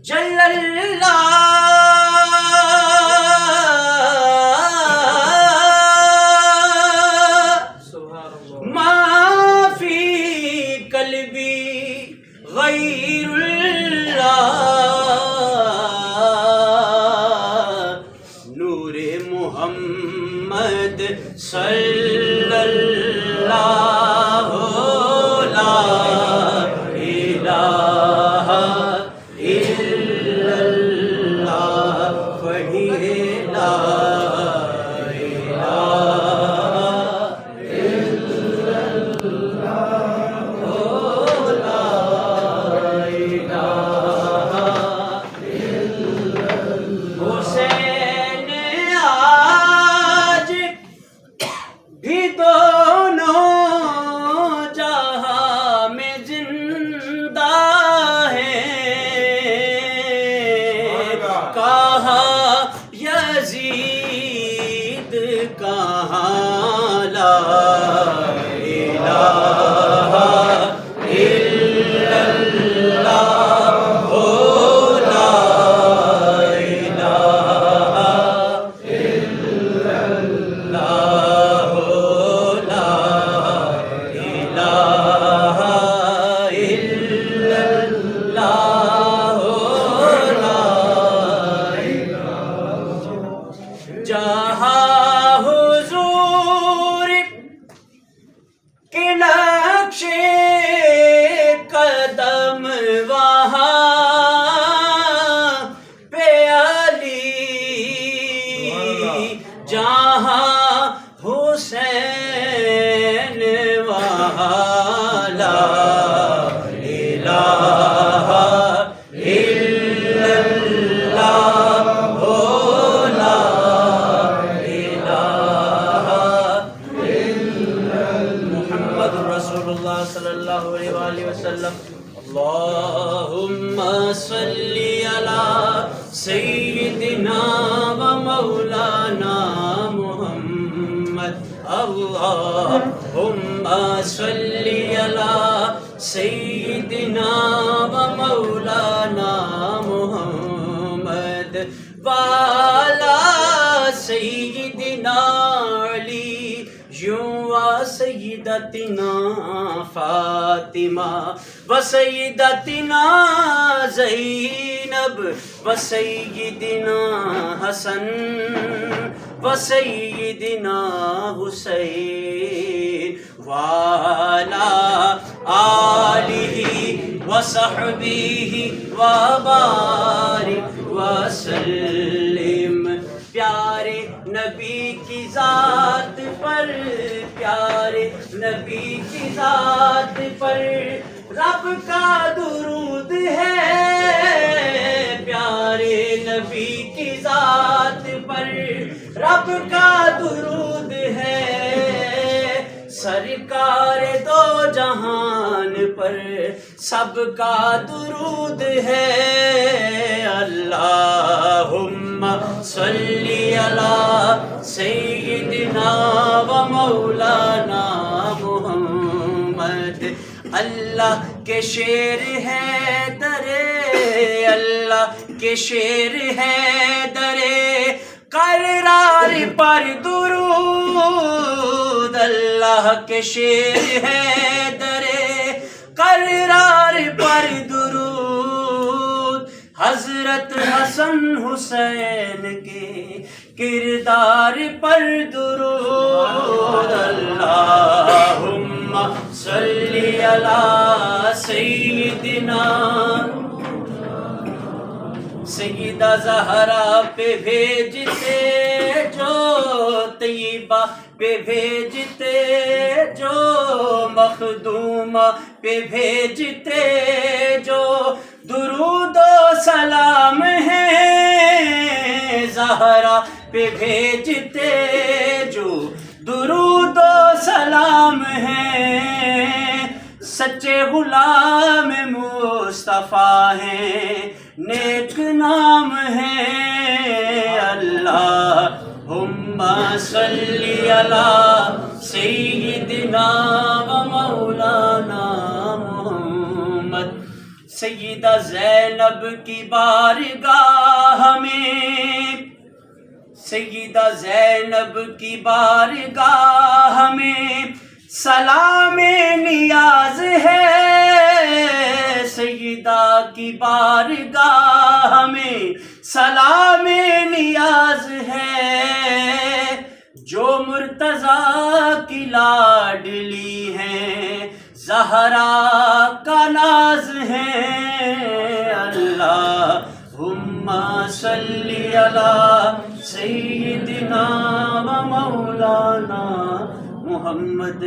جل اللہ ما فی قلبی غیر اللہ نور محمد صلی اللہ لا الہ الا اللہ پڑھیے لا حسین آج بھی دونوں جہاں میں زندہ ہیں کہاں یزید کہاں لا الہ الا اللہ لا جہاں حضور کے نقش قدم وہاں پہ علی جہاں حسین وہاں لا الہ الا اللہ لا محمد رسول اللہ صلی اللہ علیہ وآلہ وسلم اللہم صلی علی سیدنا و مولانا محمد اللہم صلی علی سیدنا و مولانا محمد وعلی سیدنا علی وسیدتنا فاطمہ وسیدتنا زینب وسیدنا حسن وسیدنا حسین وعلی آلہ وصحبہ وبارک وسلم پیارے نبی کی ذات پر پیارے نبی کی ذات پر رب کا درود ہے پیارے نبی کی ذات پر رب کا درود ہے سرکار دو جہان پر سب کا درود ہے اللہم صلی علی سیدنا و مولانا محمد اللہ کے شیر ہے درے اللہ کے شیر ہے درے قرار پر درود اللہ کے شیر ہے درے قرار پر درود حضرت حسن حسین کے کردار پر درود اللہم صلی علی سیدنا سیدہ زہرا پہ بھیجتے جو طیبہ پہ بھیجتے جو مخدومہ پہ بھیجتے جو درود و سلام ہے زہرا پہ بھیجتے جو درود و سلام ہے سچے غلام مصطفیٰ ہیں نیک نام ہے اللہم صلی علی سیدنا و مولانا محمد سیدہ زینب کی بارگاہ میں، سیدہ زینب کی بارگاہ میں سلام نیاز ہے، سیدہ کی بارگاہ میں سلام نیاز ہے، جو مرتضیٰ کی لاڈلی ہیں زہرا کا ناز ہے۔ اللہم صلی علی سیدنا و مولانا محمد